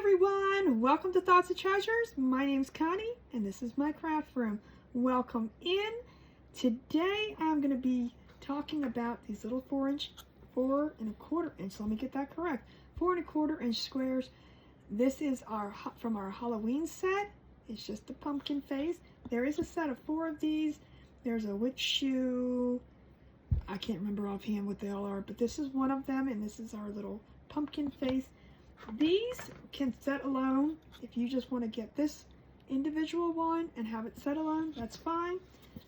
everyone, welcome to Thoughts of Treasures. My name's Connie and this is my craft room. Welcome in. Today I'm going to be talking about these little 4 and a quarter inch, let me get that correct, 4 and a quarter inch squares. This is from our Halloween set. It's just a pumpkin face. There is a set of 4 of these. There's a witch shoe. I can't remember offhand what they all are, but this is one of them, and this is our little pumpkin face. These can set alone. If you just want to get this individual one and have it set alone, that's fine.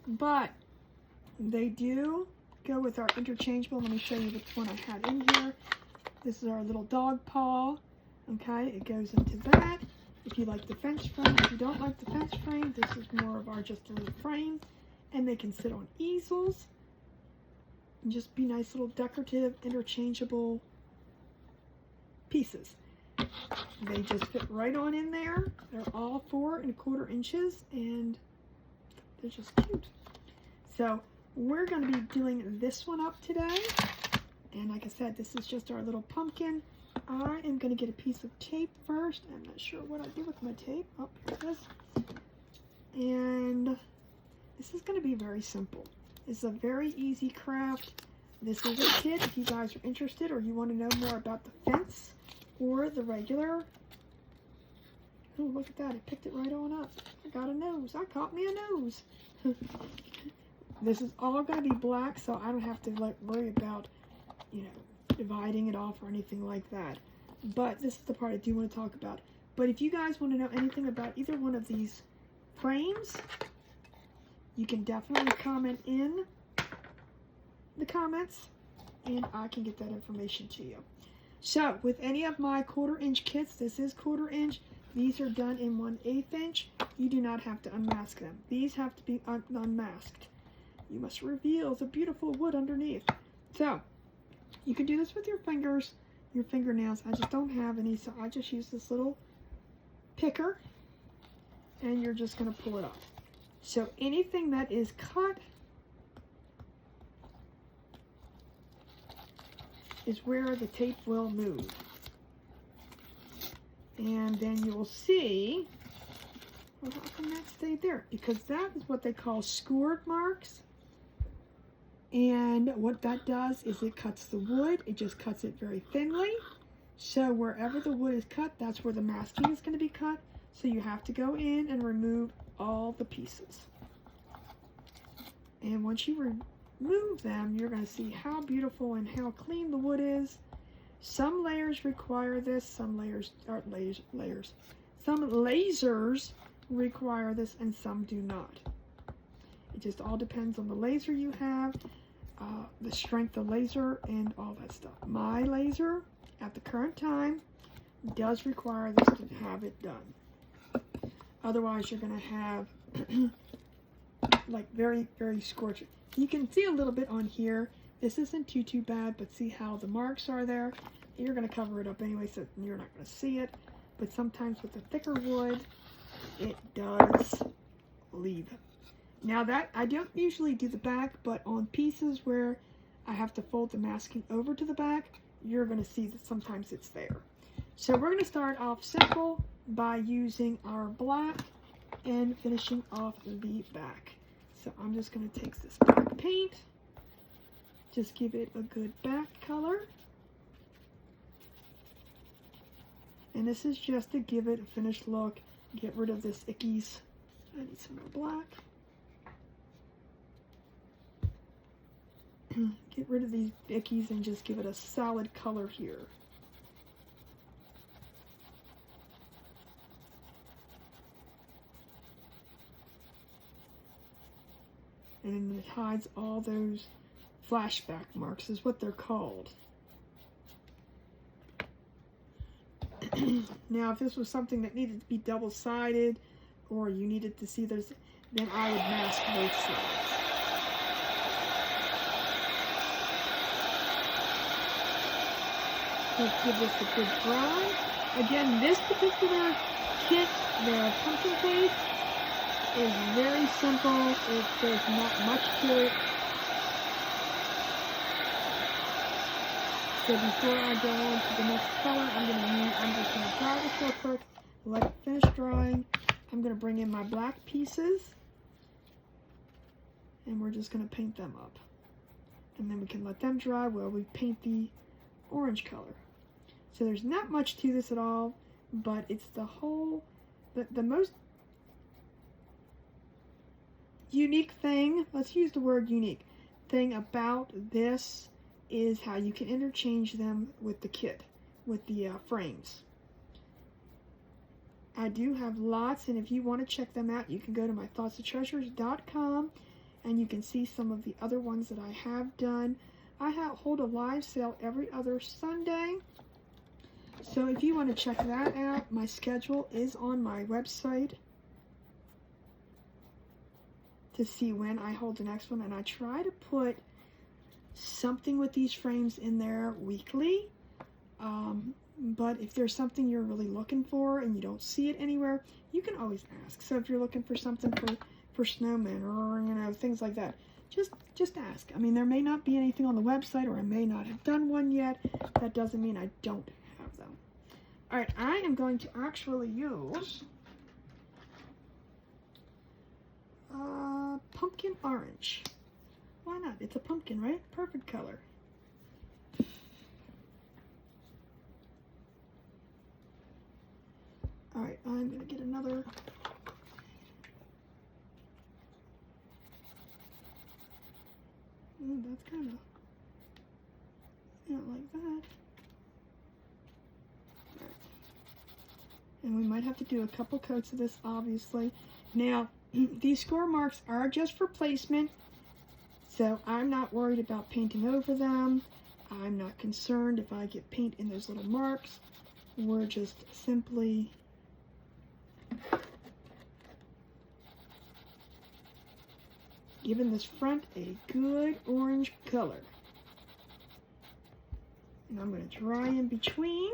But they do go with our interchangeable. Let me show you which one I had in here. This is our little dog paw. Okay, it goes into that. If you like the fence frame, if you don't like the fence frame, this is more of our just a little frame. And they can sit on easels and just be nice little decorative, interchangeable pieces. They just fit right on in there. They're all 4 and a quarter inches and they're just cute. So we're going to be doing this one up today. And like I said, this is just our little pumpkin. I am going to get a piece of tape first. I'm not sure what I do with my tape. Oh, here it is. And this is going to be very simple. It's a very easy craft. This is a kit if you guys are interested or you want to know more about the fence or the regular. Oh, look at that. I picked it right on up. I got a nose. I caught me a nose. This is all going to be black, so I don't have to worry about, dividing it off or anything like that. But this is the part I do want to talk about. But if you guys want to know anything about either one of these frames, you can definitely comment in the comments and I can get that information to you. So with any of my 1/4 inch kits, this is 1/4 inch. These are done in 1/8 inch. You do not have to unmask them. These have to be unmasked. You must reveal the beautiful wood underneath. So you can do this with your fingers, your fingernails. I just don't have any, so I just use this little picker and you're just going to pull it off. So anything that is cut is where the tape will move. And then you'll see, well, how come that stayed there? Because that is what they call scored marks. And what that does is it cuts the wood. It just cuts it very thinly. So wherever the wood is cut, that's where the masking is going to be cut. So you have to go in and remove all the pieces. And once you remove them, you're going to see how beautiful and how clean the wood is. Some layers require this, some layers aren't layers. Some lasers require this and some do not. It just all depends on the laser you have, the strength of laser and all that stuff. My laser at the current time does require this to have it done. Otherwise you're going to have like very, very scorching. You can see a little bit on here. This isn't too bad, but see how the marks are there? You're going to cover it up anyway, so you're not going to see it. But sometimes with the thicker wood, it does leave it. Now that, I don't usually do the back, but on pieces where I have to fold the masking over to the back, you're going to see that sometimes it's there. So we're going to start off simple by using our black and finishing off the back. So I'm just going to take this black paint, just give it a good back color. And this is just to give it a finished look, get rid of this ickies. I need some more black. Get rid of these ickies and just give it a solid color here. And it hides all those flashback marks is what they're called. Now if this was something that needed to be double-sided or you needed to see those, then I would mask both sides. Let's give this a good dry. Again, this particular kit, the pumpkin face, is very simple. There's not much to it. So before I go into the next color, I'm just going to dry this real quick, let it finish drying. I'm going to bring in my black pieces, and we're just going to paint them up. And then we can let them dry while we paint the orange color. So there's not much to this at all, but it's the most unique thing, let's use the word unique, thing about this is how you can interchange them with the kit, with the frames. I do have lots, and if you want to check them out, you can go to mythoughtsofTreasures.com, and you can see some of the other ones that I have done. I hold a live sale every other Sunday, so if you want to check that out, my schedule is on my website to see when I hold the next one, and I try to put something with these frames in there weekly, but if there's something you're really looking for and you don't see it anywhere, you can always ask. So if you're looking for something for snowmen or things like that, just ask. I mean, there may not be anything on the website, or I may not have done one yet. That doesn't mean I don't have them. All right, I am going to actually use pumpkin orange. Why not? It's a pumpkin, right? Perfect color. All right, I'm going to get another. That's kind of not like that. Right. And we might have to do a couple coats of this, obviously. Now, these score marks are just for placement, so I'm not worried about painting over them. I'm not concerned if I get paint in those little marks. We're just simply giving this front a good orange color. And I'm going to dry in between.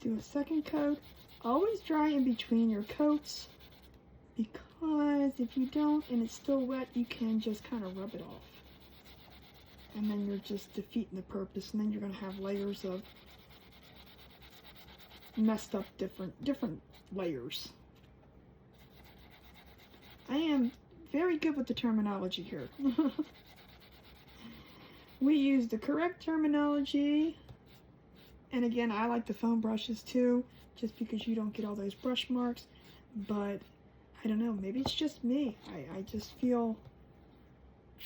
Do a second coat. Always dry in between your coats, because if you don't and it's still wet, you can just kind of rub it off, and then you're just defeating the purpose, and then you're going to have layers of messed up different layers. I am very good with the terminology here. We use the correct terminology. And again, I like the foam brushes too, just because you don't get all those brush marks. But I don't know, maybe it's just me. I just feel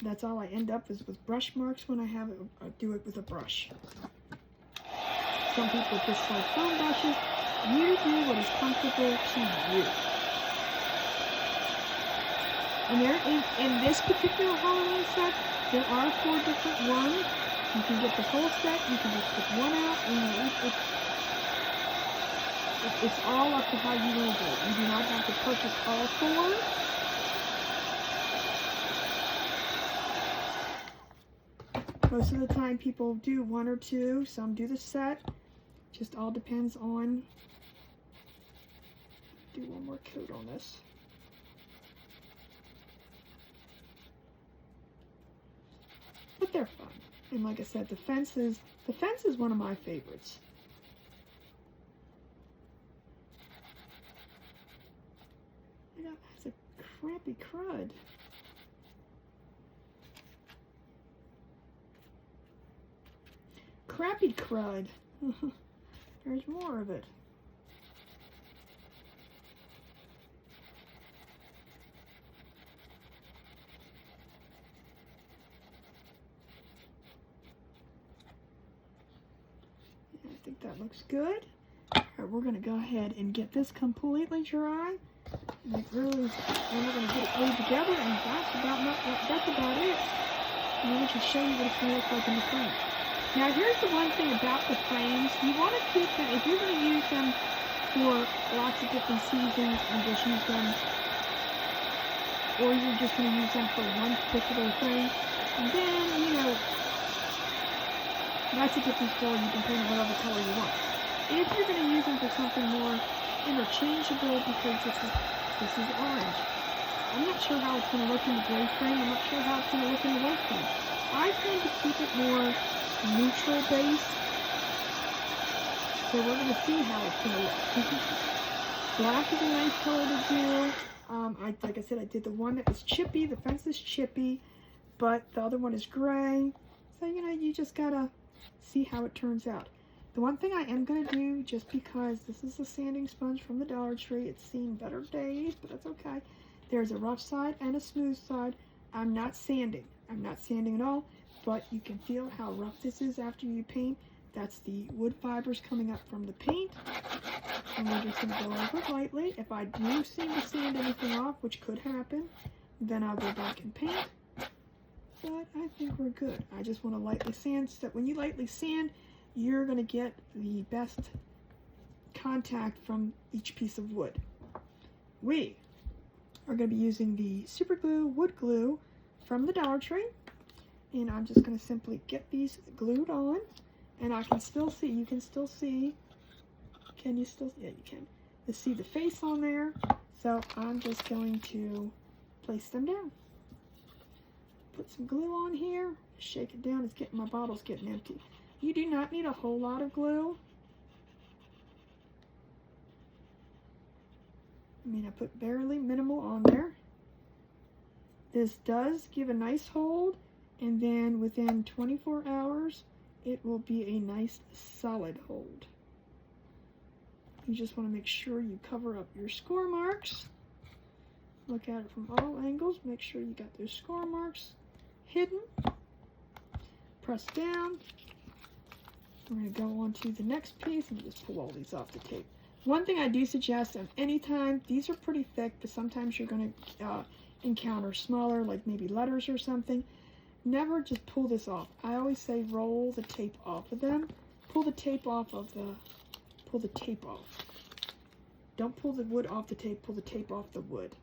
that's all I end up is with brush marks when I do it with a brush. Some people just like foam brushes. You do what is comfortable to you. And in this particular Halloween set, there are 4 different ones. You can get the whole set, you can just pick one out, and it's all up to how you want to do it. You do not have to purchase all 4. Most of the time people do 1 or 2, some do the set. Just all depends on. Do one more coat on this. But they're fun. And like I said, the fence is one of my favorites. That's a crappy crud. Crappy crud. There's more of it. I think that looks good. All right, we're going to go ahead and get this completely dry. And we're going to get it glued together, and that's about it. And then we can show you what it's going to look like in the frame. Now, here's the one thing about the frames. You want to keep them, if you're going to use them for lots of different seasons and just use them or you're just going to use them for one particular thing, then, you know, that's a different story. You can paint it whatever color you want. If you're going to use them for something more interchangeable, because this is orange, I'm not sure how it's going to look in the gray frame. I'm not sure how it's going to look in the white frame. I tend to keep it more neutral based, so we're going to see how it's going to look. Black is a nice color to do. Like I said, I did the one that was chippy. The fence is chippy, but the other one is gray. So, you know, you just got to see how it turns out. The one thing I am going to do, just because this is a sanding sponge from the Dollar Tree, it's seen better days, but that's okay. There's a rough side and a smooth side. I'm not sanding. I'm not sanding at all, but you can feel how rough this is after you paint. That's the wood fibers coming up from the paint. And we're just going to go over it lightly. If I do seem to sand anything off, which could happen, then I'll go back and paint. But I think we're good. I just want to lightly sand, so that when you lightly sand, you're going to get the best contact from each piece of wood. We are going to be using the Super Glue wood glue from the Dollar Tree. And I'm just going to simply get these glued on. And I can still see, you can still see, can you still, yeah, you can. You see the face on there. So I'm just going to place them down. Put some glue on here, shake it down. My bottle's getting empty. You do not need a whole lot of glue. I mean, I put barely minimal on there. This does give a nice hold, and then within 24 hours, it will be a nice solid hold. You just want to make sure you cover up your score marks. Look at it from all angles. Make sure you got those score marks hidden. Press down. We're going to go on to the next piece and just pull all these off the tape. One thing I do suggest, and anytime, these are pretty thick, but sometimes you're going to encounter smaller, like maybe letters or something. Never just pull this off. I always say roll the tape off of them. Pull the tape off of pull the tape off. Don't pull the wood off the tape, pull the tape off the wood.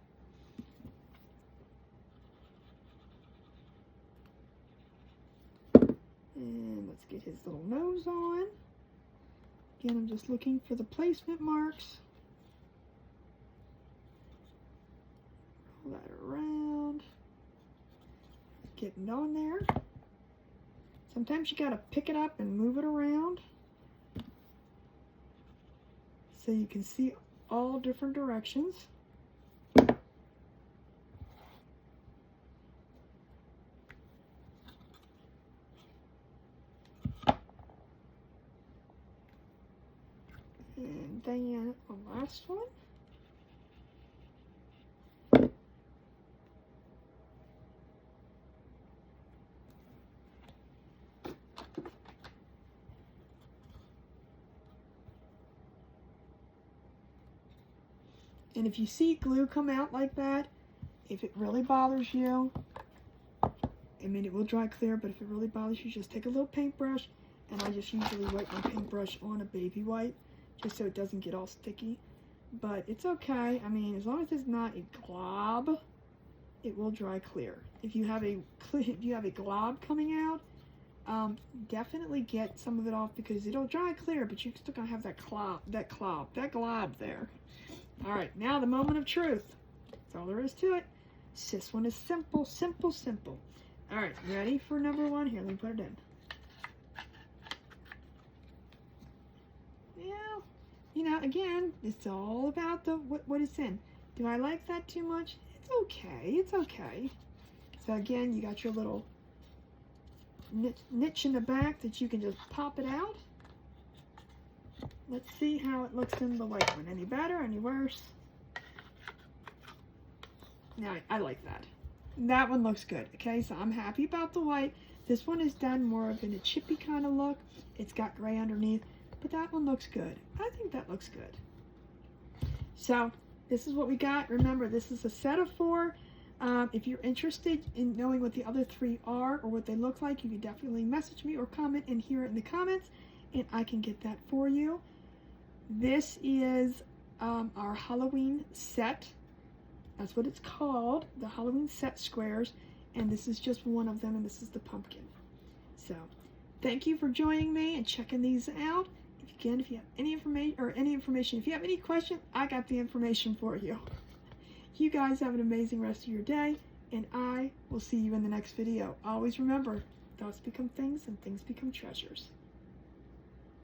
And let's get his little nose on. Again, I'm just looking for the placement marks. Roll that around. Getting on there. Sometimes you gotta pick it up and move it around so you can see all different directions. And then the last one. And if you see glue come out like that, if it really bothers you, I mean, it will dry clear, but if it really bothers you, just take a little paintbrush, and I just usually wipe my paintbrush on a baby wipe, just so it doesn't get all sticky. But it's okay. I mean, as long as it's not a glob, it will dry clear. If you have a glob coming out, definitely get some of it off, because it'll dry clear, but you're still gonna have that glob there. All right, now the moment of truth. That's all there is to it. This one is simple, simple, simple. All right, ready for number one? Here, let me put it in. Yeah, you know, again, it's all about the what it's in. Do I like that too much? It's okay, it's okay. So again, you got your little niche in the back that you can just pop it out. Let's see how it looks in the white one. Any better? Any worse? No, I like that. That one looks good. Okay, so I'm happy about the white. This one is done more of in a chippy kind of look. It's got gray underneath, but that one looks good. I think that looks good. So this is what we got. Remember, this is a set of 4. If you're interested in knowing what the other 3 are or what they look like, you can definitely message me or comment in here in the comments, and I can get that for you. This is our Halloween set. That's what it's called, the Halloween set squares. And this is just one of them, and this is the pumpkin. So, thank you for joining me and checking these out. Again, if you have any information, if you have any questions, I got the information for you. You guys have an amazing rest of your day, and I will see you in the next video. Always remember, thoughts become things, and things become treasures.